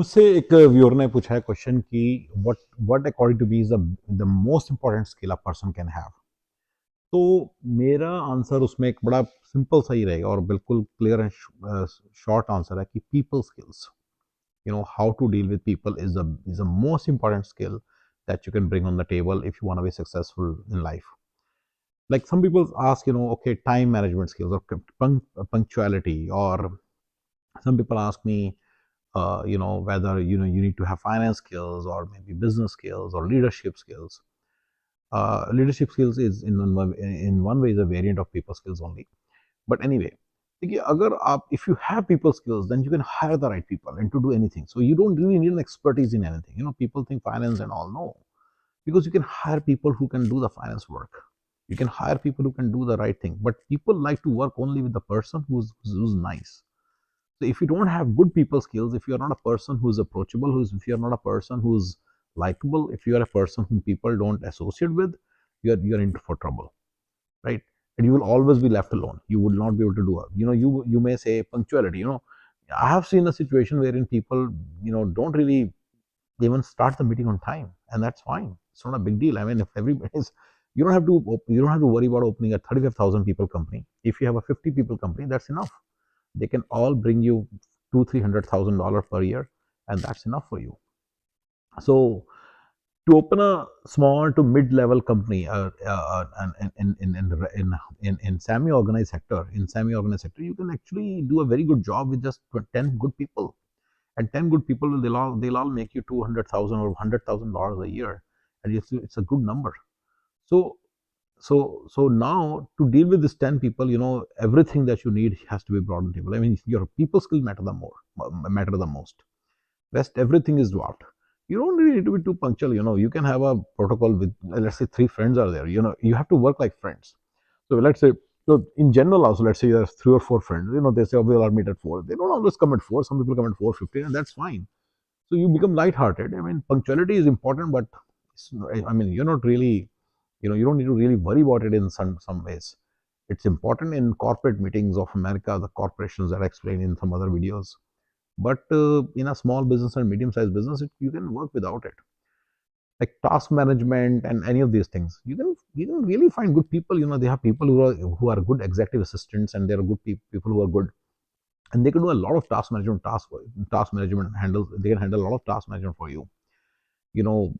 मुझसे एक व्यूअर ने पूछा है क्वेश्चन कि what according to me is the most important skill a person can have. तो मेरा आंसर उसमें एक बड़ा सिंपल सा ही रहेगा और बिल्कुल क्लियर एंड शॉर्ट आंसर है कि people skills. How to deal with people is the most important skill that you can bring on the table if you want to be successful in life. Like some people ask, okay, time management skills or punctuality, or some people ask me, whether you need to have finance skills or maybe business skills or leadership skills. Leadership skills is in one way is a variant of people skills only. But anyway, if you have people skills, then you can hire the right people and to do anything. So you don't really need an expertise in anything. People think finance and all. No, because you can hire people who can do the finance work. You can hire people who can do the right thing. But people like to work only with the person who's nice. So if you don't have good people skills, if you are not a person who's approachable, if you are not a person who's likable, if you are a person whom people don't associate with, you're in for trouble, right? And you will always be left alone. You will not be able to do it. You may say punctuality. I have seen a situation wherein people don't really even start the meeting on time, and that's fine. It's not a big deal. I mean, if everybody's you don't have to worry about opening a 35,000 people company. If you have a 50 people company, that's enough. They can all bring you $200,000-300,000 per year, and that's enough for you. So to open a small to mid-level company in semi-organized sector, you can actually do a very good job with just 10 good people. And 10 good people, they'll all make you 200,000 or $100,000 a year, and it's a good number. So so now to deal with this 10 people, everything that you need has to be brought on the table. I mean, your people skill matter the most. Rest everything is dwarfed. You don't really need to be too punctual. You can have a protocol with, let's say, three friends are there. You have to work like friends. So let's say, in general also, let's say you have three or four friends. They say, oh, we'll all meet at 4. They don't always come at 4. Some people come at 4:15, and that's fine. So you become light-hearted. I mean, punctuality is important, but I mean, you're not really, you don't need to really worry about it in some ways. It's important in corporate meetings of America, the corporations that I explained in some other videos. But in a small business and medium-sized business, you can work without it. Like task management and any of these things, you can really find good people. They have people who are good executive assistants, and there are good people who are good, and they can do a lot of task management handles. They can handle a lot of task management for you. You know,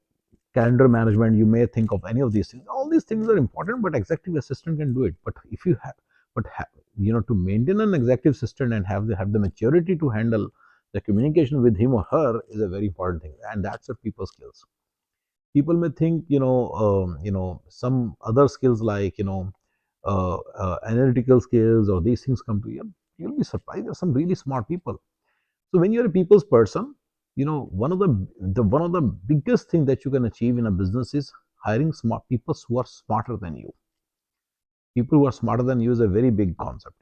calendar management. You may think of any of these things. All these things are important, but executive assistant can do it. But if you have, but ha, to maintain an executive assistant and have the maturity to handle the communication with him or her is a very important thing, and that's a people skills. People may think, some other skills like, analytical skills or these things come to you. You'll be surprised. There's some really smart people. So when you're a people's person, one of the biggest thing that you can achieve in a business is hiring smart people who are smarter than you. People who are smarter than you is a very big concept.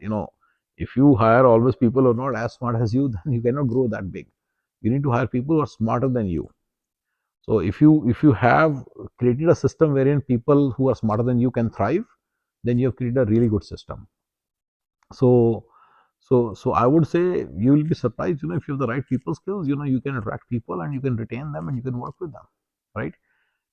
If you hire always people who are not as smart as you, then you cannot grow that big. You need to hire people who are smarter than you. So if you have created a system wherein people who are smarter than you can thrive, then you have created a really good system. So so I would say you will be surprised, if you have the right people skills, you can attract people and you can retain them and you can work with them, right?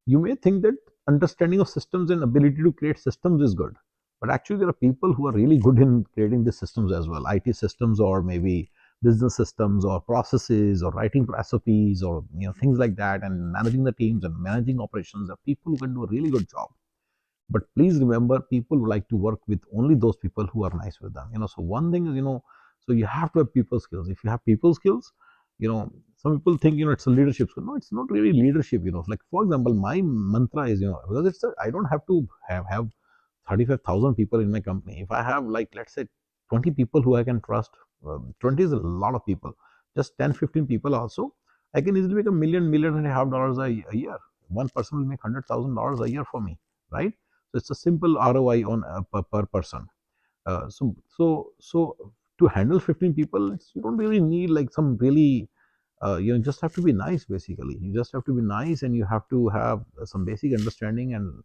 You may think that understanding of systems and ability to create systems is good, but actually there are people who are really good in creating these systems as well, IT systems or maybe business systems or processes or writing SOPs or things like that, and managing the teams and managing operations. There are people who can do a really good job. But please remember, people like to work with only those people who are nice with them. So one thing is, so you have to have people skills. If you have people skills, some people think, it's a leadership skill. No, it's not really leadership. Like for example, my mantra is, because I don't have to have 35,000 people in my company. If I have, like, let's say 20 people who I can trust, 20 is a lot of people. Just 10, 15 people also, I can easily make $1.5 million a year. One person will make $100,000 a year for me, right? So it's a simple ROI on per person. So to handle 15 people, you don't really need like some really, you just have to be nice. Basically, you just have to be nice, and you have to have some basic understanding and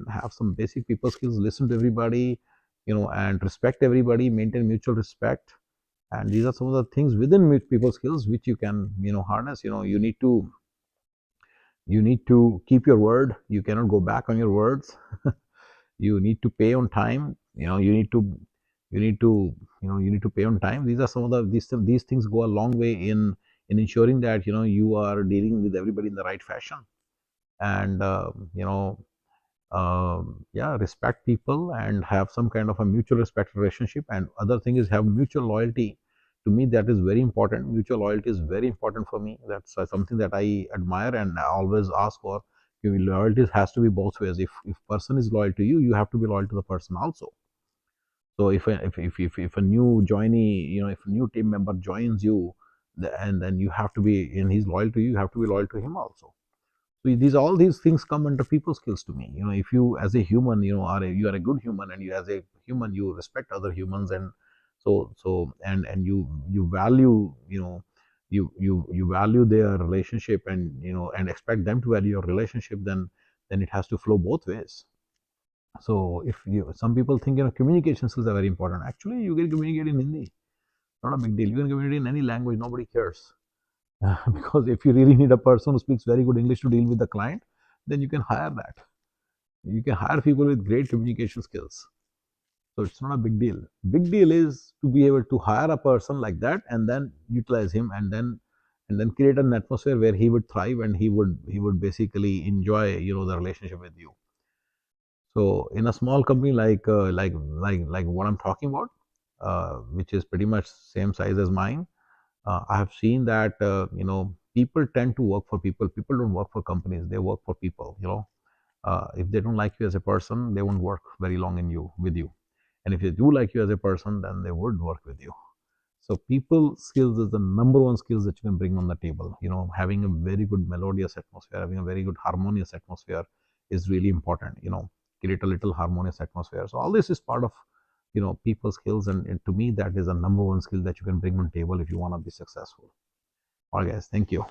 have some basic people skills. Listen to everybody, and respect everybody. Maintain mutual respect, And these are some of the things within people skills which you can, harness. You need to keep your word. You cannot go back on your words. You need to pay on time. You need to pay on time. These are some of these things go a long way in ensuring that you are dealing with everybody in the right fashion. And yeah, respect people and have some kind of a mutual respect relationship. And other thing is have mutual loyalty. To me, that is very important. Mutual loyalty is very important for me. That's something that I admire and I always ask for. Loyalty has to be both ways. If person is loyal to you, you have to be loyal to the person also. So if a new joinee, if a new team member joins you, and then you have to be, and he's loyal to you, you have to be loyal to him also. So these all these things come under people skills to me. If you as a human, you are a good human, and you as a human you respect other humans, and and you value, you value their relationship, and and expect them to value your relationship, then it has to flow both ways. So if you some people think communication skills are very important. Actually, you can communicate in Hindi, not a big deal. You can communicate in any language, nobody cares. Because if you really need a person who speaks very good English to deal with the client, then you can hire that. You can hire people with great communication skills. So it's not a big deal. Big deal is to be able to hire a person like that and then utilize him, and then create an atmosphere where he would thrive, and he would basically enjoy the relationship with you. So in a small company like what I'm talking about, which is pretty much same size as mine, I have seen that people tend to work for people. People don't work for companies; they work for people. If they don't like you as a person, they won't work very long with you. And if they do like you as a person, then they would work with you. So people skills is the number one skills that you can bring on the table. Having a very good melodious atmosphere, having a very good harmonious atmosphere is really important. Create a little harmonious atmosphere. So all this is part of people skills, and to me that is a number one skill that you can bring on table if you want to be successful. All right, guys, thank you.